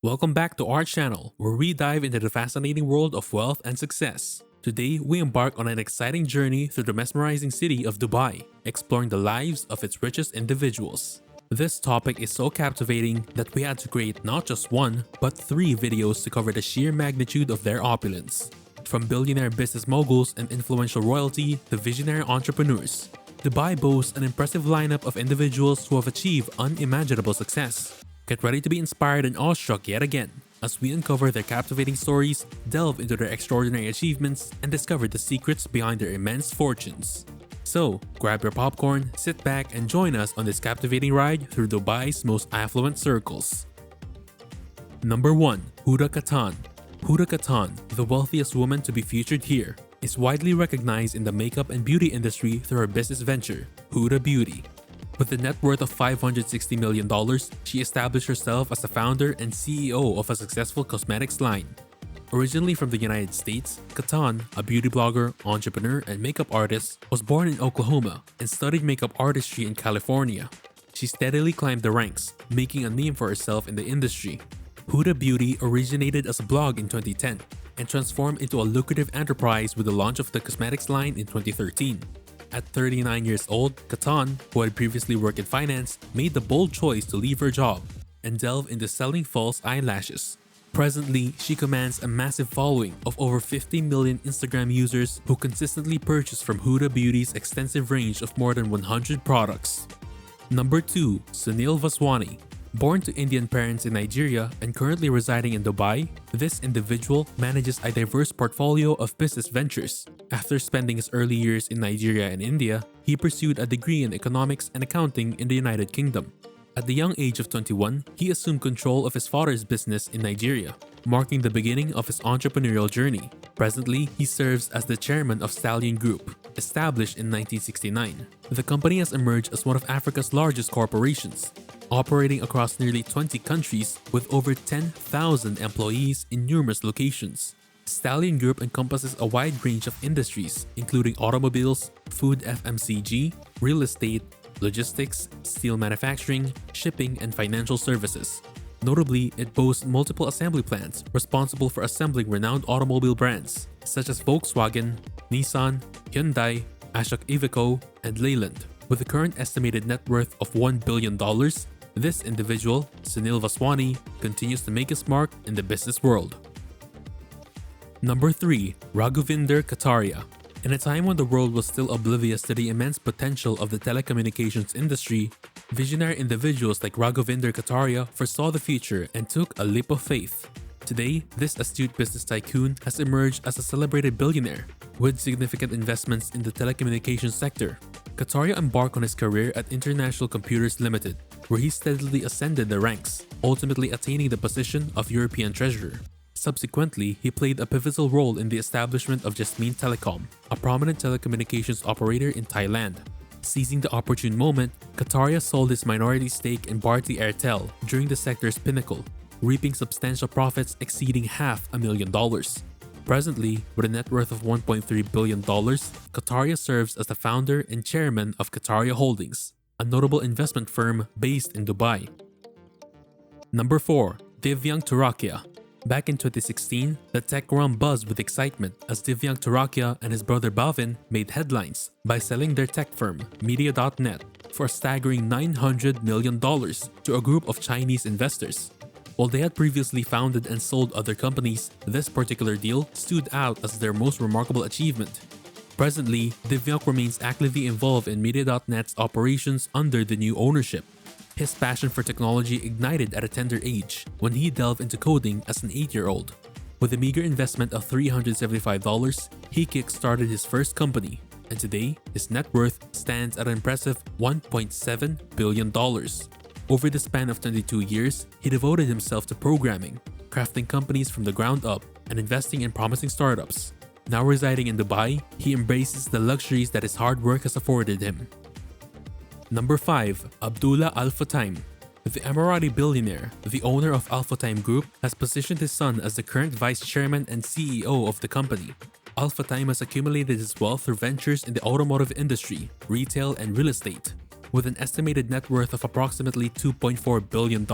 Welcome back to our channel, where we dive into the fascinating world of wealth and success. Today, we embark on an exciting journey through the mesmerizing city of Dubai, exploring the lives of its richest individuals. This topic is so captivating that we had to create not just one, but three videos to cover the sheer magnitude of their opulence. From billionaire business moguls and influential royalty to visionary entrepreneurs, Dubai boasts an impressive lineup of individuals who have achieved unimaginable success. Get ready to be inspired and awestruck yet again as we uncover their captivating stories, delve into their extraordinary achievements, and discover the secrets behind their immense fortunes. So, grab your popcorn, sit back, and join us on this captivating ride through Dubai's most affluent circles. Number 1. Huda Katan. Huda Katan, the wealthiest woman to be featured here, is widely recognized in the makeup and beauty industry through her business venture, Huda Beauty. With a net worth of $560 million, she established herself as the founder and CEO of a successful cosmetics line. Originally from the United States, Katan, a beauty blogger, entrepreneur, and makeup artist, was born in Oklahoma and studied makeup artistry in California. She steadily climbed the ranks, making a name for herself in the industry. Huda Beauty originated as a blog in 2010 and transformed into a lucrative enterprise with the launch of the cosmetics line in 2013. At 39 years old, Katan, who had previously worked in finance, made the bold choice to leave her job and delve into selling false eyelashes. Presently, she commands a massive following of over 50 million Instagram users who consistently purchase from Huda Beauty's extensive range of more than 100 products. Number 2. Sunil Vaswani. Born to Indian parents in Nigeria and currently residing in Dubai, this individual manages a diverse portfolio of business ventures. After spending his early years in Nigeria and India, he pursued a degree in economics and accounting in the United Kingdom. At the young age of 21, he assumed control of his father's business in Nigeria, marking the beginning of his entrepreneurial journey. Presently, he serves as the chairman of Stallion Group, established in 1969. The company has emerged as one of Africa's largest corporations, operating across nearly 20 countries with over 10,000 employees in numerous locations. Stallion Group encompasses a wide range of industries, including automobiles, food FMCG, real estate, logistics, steel manufacturing, shipping, and financial services. Notably, it boasts multiple assembly plants responsible for assembling renowned automobile brands such as Volkswagen, Nissan, Hyundai, Ashok Iveco, and Leyland. With a current estimated net worth of $1 billion, this individual, Sunil Vaswani, continues to make his mark in the business world. Number 3. Raghuvinder Kataria. In a time when the world was still oblivious to the immense potential of the telecommunications industry, visionary individuals like Raghuvinder Kataria foresaw the future and took a leap of faith. Today, this astute business tycoon has emerged as a celebrated billionaire with significant investments in the telecommunications sector. Kataria embarked on his career at International Computers Limited, where he steadily ascended the ranks, ultimately attaining the position of European Treasurer. Subsequently, he played a pivotal role in the establishment of Jasmine Telecom, a prominent telecommunications operator in Thailand. Seizing the opportune moment, Kataria sold his minority stake in Bharti Airtel during the sector's pinnacle, reaping substantial profits exceeding $500,000. Presently, with a net worth of $1.3 billion, Kataria serves as the founder and chairman of Kataria Holdings, a notable investment firm based in Dubai. Number 4. Divyang Turakia. Back in 2016, the tech realm buzzed with excitement as Divyang Turakia and his brother Bhavin made headlines by selling their tech firm, Media.net, for a staggering $900 million to a group of Chinese investors. While they had previously founded and sold other companies, this particular deal stood out as their most remarkable achievement. Presently, Divyang remains actively involved in Media.net's operations under the new ownership. His passion for technology ignited at a tender age when he delved into coding as an 8-year-old. With a meager investment of $375, he kick-started his first company, and today his net worth stands at an impressive $1.7 billion. Over the span of 22 years, he devoted himself to programming, crafting companies from the ground up, and investing in promising startups. Now residing in Dubai, he embraces the luxuries that his hard work has afforded him. Number 5. Abdullah Al Futtaim. The Emirati billionaire, the owner of Al Futtaim Group, has positioned his son as the current vice chairman and CEO of the company. Al Futtaim has accumulated his wealth through ventures in the automotive industry, retail, and real estate. With an estimated net worth of approximately $2.4 billion,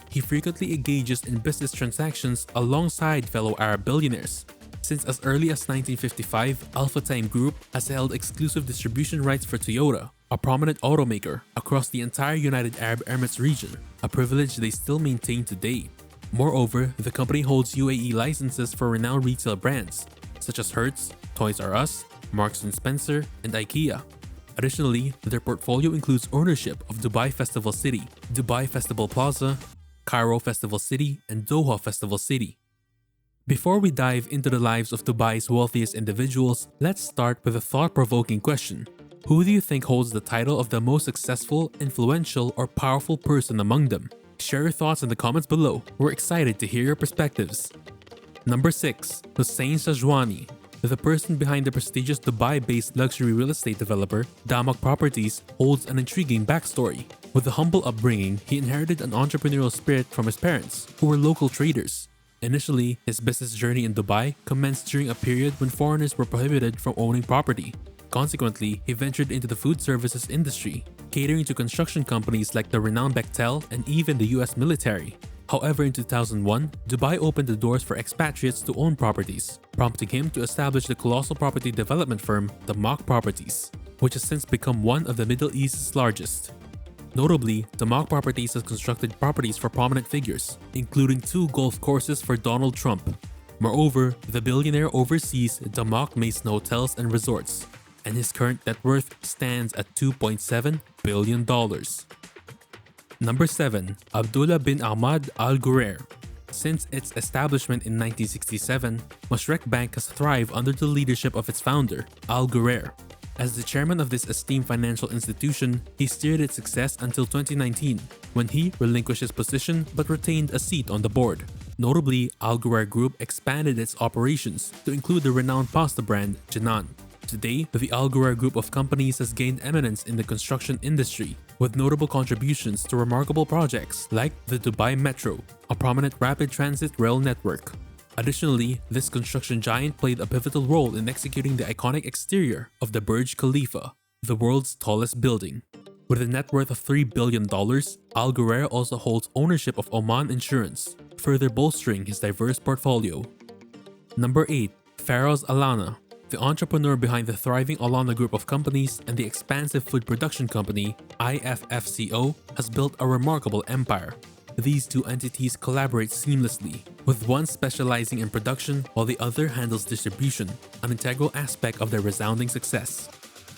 he frequently engages in business transactions alongside fellow Arab billionaires. Since as early as 1955, Alpha Time Group has held exclusive distribution rights for Toyota, a prominent automaker, across the entire United Arab Emirates region, a privilege they still maintain today. Moreover, the company holds UAE licenses for renowned retail brands, such as Hertz, Toys R Us, Marks & Spencer, and IKEA. Additionally, their portfolio includes ownership of Dubai Festival City, Dubai Festival Plaza, Cairo Festival City, and Doha Festival City. Before we dive into the lives of Dubai's wealthiest individuals, let's start with a thought-provoking question. Who do you think holds the title of the most successful, influential, or powerful person among them? Share your thoughts in the comments below. We're excited to hear your perspectives. Number 6. Hussein Shahjwani. The person behind the prestigious Dubai-based luxury real estate developer, Damak Properties, holds an intriguing backstory. With a humble upbringing, he inherited an entrepreneurial spirit from his parents, who were local traders. Initially, his business journey in Dubai commenced during a period when foreigners were prohibited from owning property. Consequently, he ventured into the food services industry, catering to construction companies like the renowned Bechtel and even the US military. However, in 2001, Dubai opened the doors for expatriates to own properties, prompting him to establish the colossal property development firm Damak Properties, which has since become one of the Middle East's largest. Notably, Damak Properties has constructed properties for prominent figures, including 2 golf courses for Donald Trump. Moreover, the billionaire oversees Damak Mason Hotels and Resorts, and his current net worth stands at $2.7 billion. Number 7. Abdullah bin Ahmad Al Ghurair. Since its establishment in 1967, Mashreq Bank has thrived under the leadership of its founder, Al Ghurair. As the chairman of this esteemed financial institution, he steered its success until 2019, when he relinquished his position but retained a seat on the board. Notably, Al Ghurair Group expanded its operations to include the renowned pasta brand Jinan. Today, the Al Ghurair Group of companies has gained eminence in the construction industry, with notable contributions to remarkable projects like the Dubai Metro, a prominent rapid transit rail network. Additionally, this construction giant played a pivotal role in executing the iconic exterior of the Burj Khalifa, the world's tallest building. With a net worth of $3 billion, Al Ghurair also holds ownership of Oman Insurance, further bolstering his diverse portfolio. Number 8. Feroz Alana. The entrepreneur behind the thriving Alana Group of companies and the expansive food production company, IFFCO, has built a remarkable empire. These two entities collaborate seamlessly, with one specializing in production while the other handles distribution, an integral aspect of their resounding success.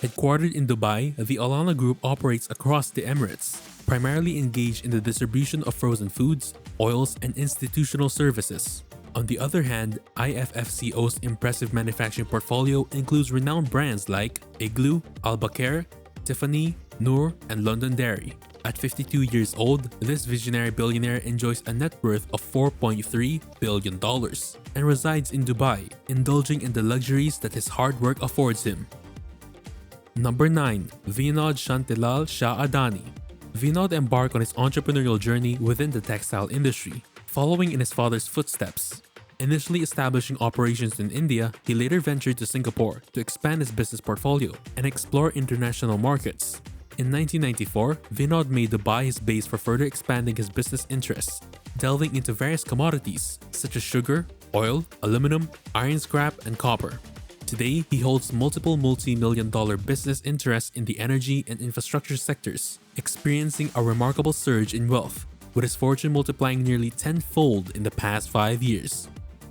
Headquartered in Dubai, the Alana Group operates across the Emirates, primarily engaged in the distribution of frozen foods, oils, and institutional services. On the other hand, IFFCO's impressive manufacturing portfolio includes renowned brands like Igloo, Al-Bakr, Tiffany, Noor, and Londonderry. At 52 years old, this visionary billionaire enjoys a net worth of $4.3 billion and resides in Dubai, indulging in the luxuries that his hard work affords him. Number 9. Vinod Shantilal Shah Adani. Vinod embarked on his entrepreneurial journey within the textile industry, following in his father's footsteps. Initially establishing operations in India, he later ventured to Singapore to expand his business portfolio and explore international markets. In 1994, Vinod made Dubai his base for further expanding his business interests, delving into various commodities such as sugar, oil, aluminum, iron scrap, and copper. Today, he holds multiple multi-million-dollar business interests in the energy and infrastructure sectors, experiencing a remarkable surge in wealth, with his fortune multiplying nearly tenfold in the past 5 years.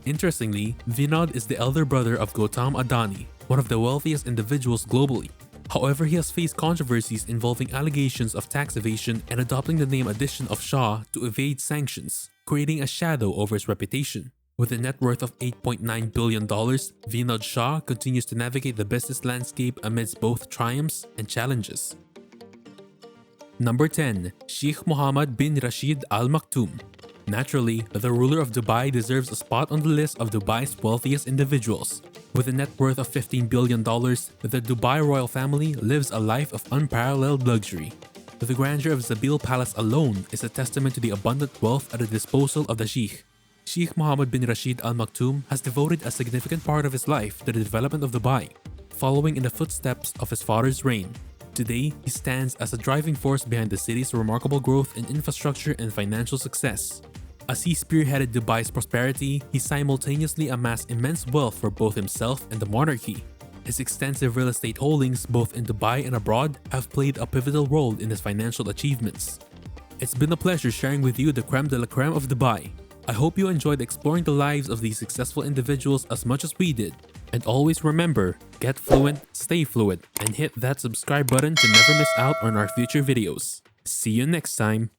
Interestingly, Vinod is the elder brother of Gautam Adani, one of the wealthiest individuals globally. However, he has faced controversies involving allegations of tax evasion and adopting the name addition of Shah to evade sanctions, creating a shadow over his reputation. With a net worth of $8.9 billion, Vinod Shah continues to navigate the business landscape amidst both triumphs and challenges. Number 10. Sheikh Mohammed bin Rashid Al Maktoum. Naturally, the ruler of Dubai deserves a spot on the list of Dubai's wealthiest individuals. With a net worth of $15 billion, the Dubai royal family lives a life of unparalleled luxury. The grandeur of Zabil Palace alone is a testament to the abundant wealth at the disposal of the Sheikh. Sheikh Mohammed bin Rashid Al Maktoum has devoted a significant part of his life to the development of Dubai, following in the footsteps of his father's reign. Today, he stands as a driving force behind the city's remarkable growth in infrastructure and financial success. As he spearheaded Dubai's prosperity, he simultaneously amassed immense wealth for both himself and the monarchy. His extensive real estate holdings both in Dubai and abroad have played a pivotal role in his financial achievements. It's been a pleasure sharing with you the creme de la creme of Dubai. I hope you enjoyed exploring the lives of these successful individuals as much as we did. And always remember, get fluent, stay fluent, and hit that subscribe button to never miss out on our future videos. See you next time.